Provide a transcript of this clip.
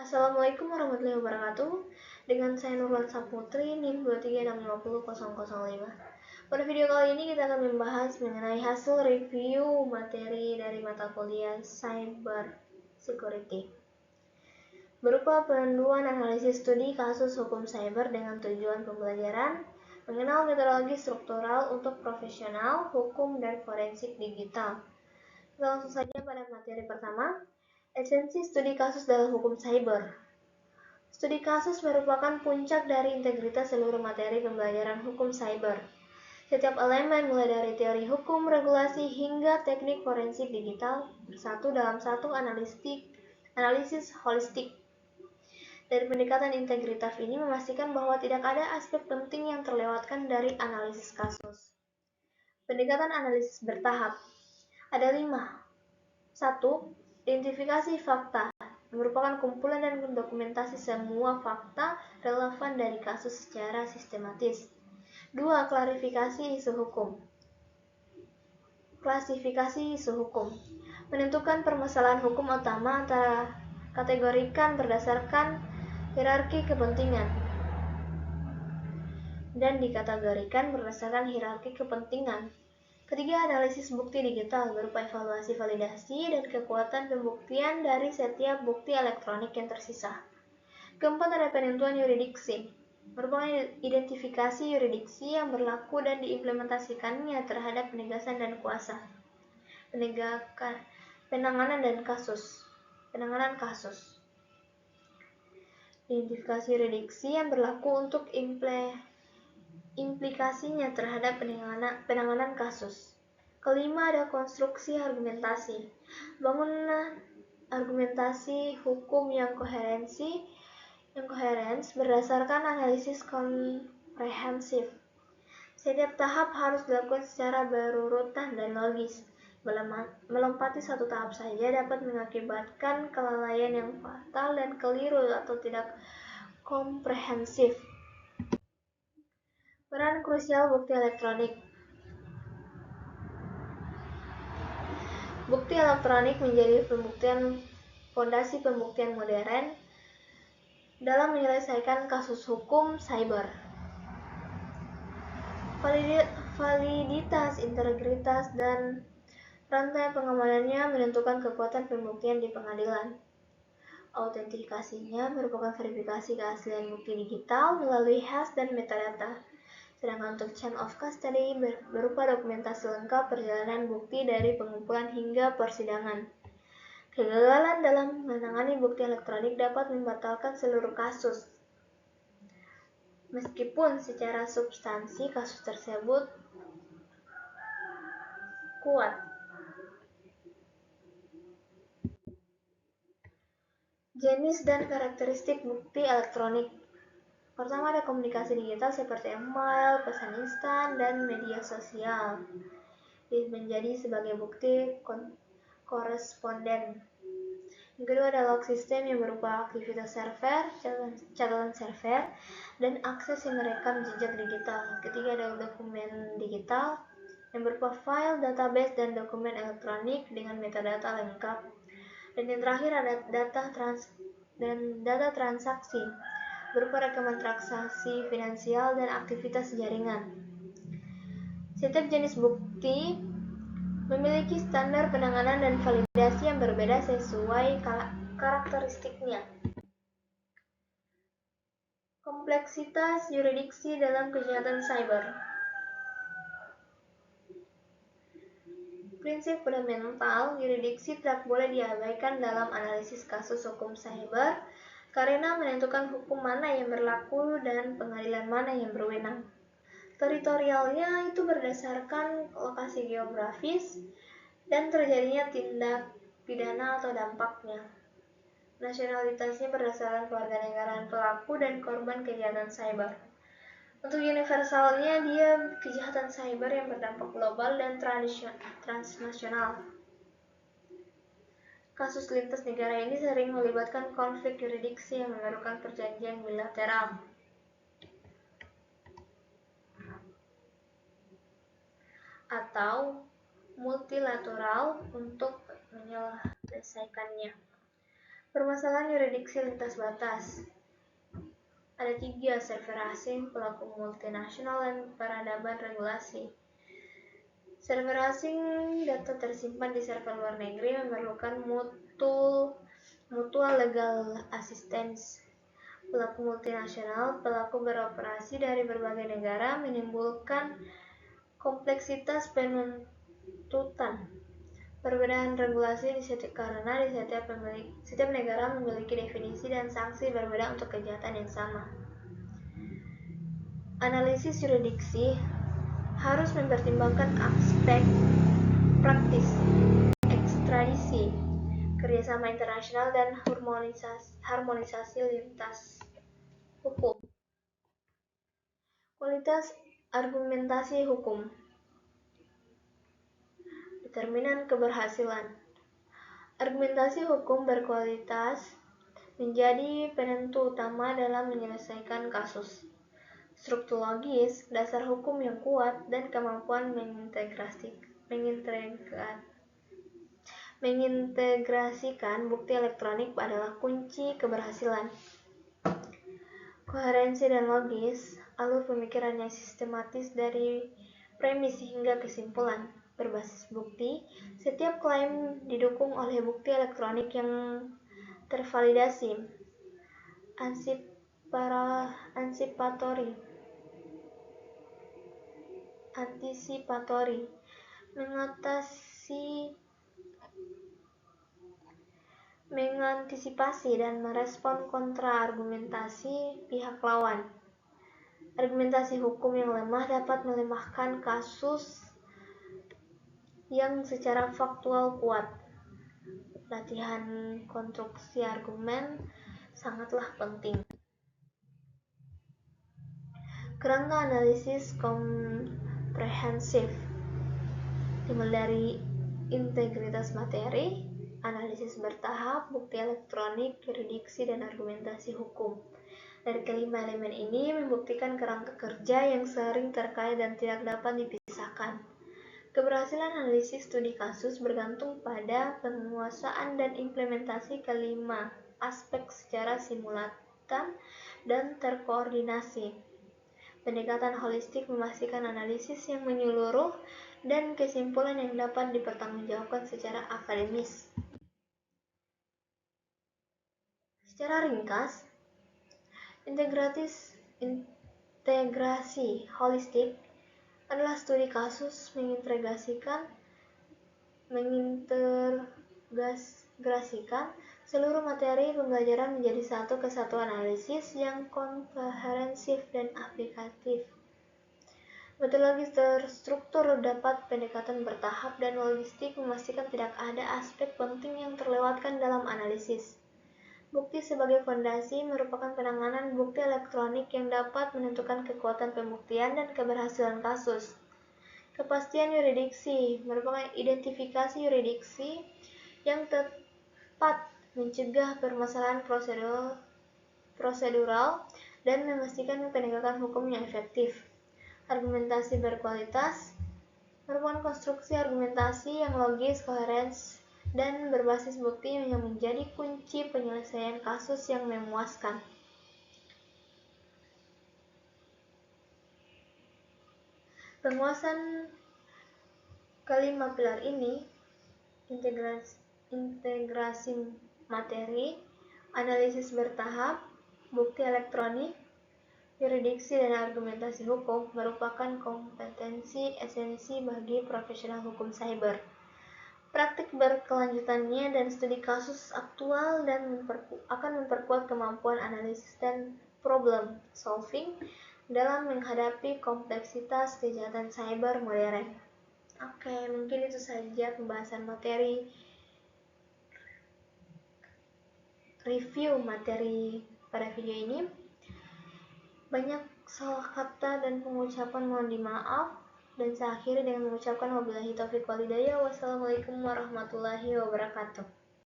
Assalamualaikum warahmatullahi wabarakatuh. Dengan saya Nurlan Saputri, NIM 2365005. Pada video kali ini kita akan membahas mengenai hasil review materi dari mata kuliah Cyber Security berupa panduan analisis studi kasus hukum cyber dengan tujuan pembelajaran mengenal metodologi struktural untuk profesional hukum dan forensik digital. Kita langsung saja pada materi pertama, esensi studi kasus dalam hukum cyber. Studi kasus merupakan puncak dari integritas seluruh materi pembelajaran hukum cyber. Setiap elemen mulai dari teori hukum, regulasi, hingga teknik forensik digital bersatu dalam satu analisis holistik. Dari pendekatan integritas ini memastikan bahwa tidak ada aspek penting yang terlewatkan dari analisis kasus. Pendekatan analisis bertahap ada 5. 1. Identifikasi fakta merupakan kumpulan dan dokumentasi semua fakta relevan dari kasus secara sistematis. 2. Klasifikasi isu hukum menentukan permasalahan hukum utama antara kategorikan berdasarkan hierarki kepentingan dan dikategorikan berdasarkan hierarki kepentingan. Ketiga, analisis bukti digital berupa evaluasi validasi dan kekuatan pembuktian dari setiap bukti elektronik yang tersisa. Keempat, ada penentuan yurisdiksi, merupakan identifikasi yurisdiksi yang berlaku dan diimplementasikannya terhadap penegasan dan kuasa. Penanganan kasus. Identifikasi yurisdiksi yang berlaku untuk implikasinya terhadap penanganan kasus. Kelima, ada konstruksi argumentasi. Bangunan argumentasi hukum yang koherens berdasarkan analisis komprehensif. Setiap tahap harus dilakukan secara berurutan dan logis. Melompati satu tahap saja dapat mengakibatkan kelalaian yang fatal dan keliru atau tidak komprehensif. Peran krusial bukti elektronik. Bukti elektronik menjadi fondasi pembuktian modern dalam menyelesaikan kasus hukum cyber. Validitas, integritas, dan rantai pengamanannya menentukan kekuatan pembuktian di pengadilan. Autentikasinya merupakan verifikasi keaslian bukti digital melalui hash dan metadata. Sedangkan untuk chain of custody berupa dokumentasi lengkap perjalanan bukti dari pengumpulan hingga persidangan. Kegagalan dalam menangani bukti elektronik dapat membatalkan seluruh kasus, meskipun secara substansi kasus tersebut kuat. Jenis dan karakteristik bukti elektronik. Pertama, ada komunikasi digital seperti email, pesan instan, dan media sosial. Menjadi sebagai bukti koresponden. Yang kedua, ada log system yang berupa aktivitas server, catatan server, dan akses yang merekam jejak digital. Ketiga, ada dokumen digital yang berupa file, database, dan dokumen elektronik dengan metadata lengkap. Dan yang terakhir ada data transaksi berupa rekaman transaksi finansial dan aktivitas jaringan. Setiap jenis bukti memiliki standar penanganan dan validasi yang berbeda sesuai karakteristiknya. Kompleksitas yurisdiksi dalam kejahatan cyber. Prinsip fundamental yurisdiksi tidak boleh diabaikan dalam analisis kasus hukum cyber karena menentukan hukum mana yang berlaku dan pengadilan mana yang berwenang. Teritorialnya itu berdasarkan lokasi geografis dan terjadinya tindak pidana atau dampaknya. Nasionalitasnya berdasarkan kewarganegaraan pelaku dan korban kejahatan cyber. Untuk universalnya, dia kejahatan cyber yang berdampak global dan transnasional. Kasus lintas negara ini sering melibatkan konflik yurisdiksi yang memerlukan perjanjian bilateral atau multilateral untuk menyelesaikannya. Permasalahan yurisdiksi lintas batas. Ada 3, server asing, pelaku multinasional, dan peradaban regulasi. Server asing, data tersimpan di server luar negeri, memerlukan mutual legal assistance. Pelaku multinasional, pelaku beroperasi dari berbagai negara, menimbulkan kompleksitas penuntutan. Perbedaan regulasi karena setiap negara memiliki definisi dan sanksi berbeda untuk kejahatan yang sama. Analisis yurisdiksi harus mempertimbangkan aspek praktis, ekstradisi, kerjasama internasional, dan harmonisasi lintas hukum. Kualitas argumentasi hukum. Determinan keberhasilan. Argumentasi hukum berkualitas menjadi penentu utama dalam menyelesaikan kasus. Struktur logis, dasar hukum yang kuat, dan kemampuan mengintegrasikan bukti elektronik adalah kunci keberhasilan. Koherensi dan logis, alur pemikiran yang sistematis dari premis hingga kesimpulan. Berbasis bukti, setiap klaim didukung oleh bukti elektronik yang tervalidasi. Antisipatori, mengantisipasi dan merespon kontra-argumentasi pihak lawan. Argumentasi hukum yang lemah dapat melemahkan kasus yang secara faktual kuat. Latihan konstruksi argumen sangatlah penting. Kerangka analisis komprehensif dimulai dari integritas materi, analisis bertahap, bukti elektronik, yurisdiksi, dan argumentasi hukum. Dari kelima elemen ini membuktikan kerangka kerja yang sering terkait dan tidak dapat dipisahkan. Keberhasilan analisis studi kasus bergantung pada penguasaan dan implementasi kelima aspek secara simultan dan terkoordinasi. Pendekatan holistik memastikan analisis yang menyeluruh dan kesimpulan yang dapat dipertanggungjawabkan secara akademis. Secara ringkas, integrasi holistik adalah studi kasus mengintegrasikan seluruh materi pembelajaran menjadi satu kesatuan analisis yang komprehensif dan aplikatif. Metodologi terstruktur dapat pendekatan bertahap dan logistik memastikan tidak ada aspek penting yang terlewatkan dalam analisis. Bukti sebagai fondasi merupakan penanganan bukti elektronik yang dapat menentukan kekuatan pembuktian dan keberhasilan kasus. Kepastian yurisdiksi merupakan identifikasi yurisdiksi yang tepat, mencegah permasalahan prosedural, dan memastikan penegakan hukum yang efektif. Argumentasi berkualitas merupakan konstruksi argumentasi yang logis, koheren, dan berbasis bukti yang menjadi kunci penyelesaian kasus yang memuaskan. Penguasaan kelima pilar ini, integrasi materi, analisis bertahap, bukti elektronik, yurisdiksi, dan argumentasi hukum, merupakan kompetensi esensi bagi profesional hukum cyber. Praktik berkelanjutannya dan studi kasus aktual dan akan memperkuat kemampuan analisis dan problem solving dalam menghadapi kompleksitas kejahatan cyber modern. Oke, mungkin itu saja pembahasan materi review materi pada video ini. Banyak salah kata dan pengucapan mohon dimaaf. Dan saya akhiri dengan mengucapkan wabillahi taufiq wal hidayah. Wassalamualaikum warahmatullahi wabarakatuh.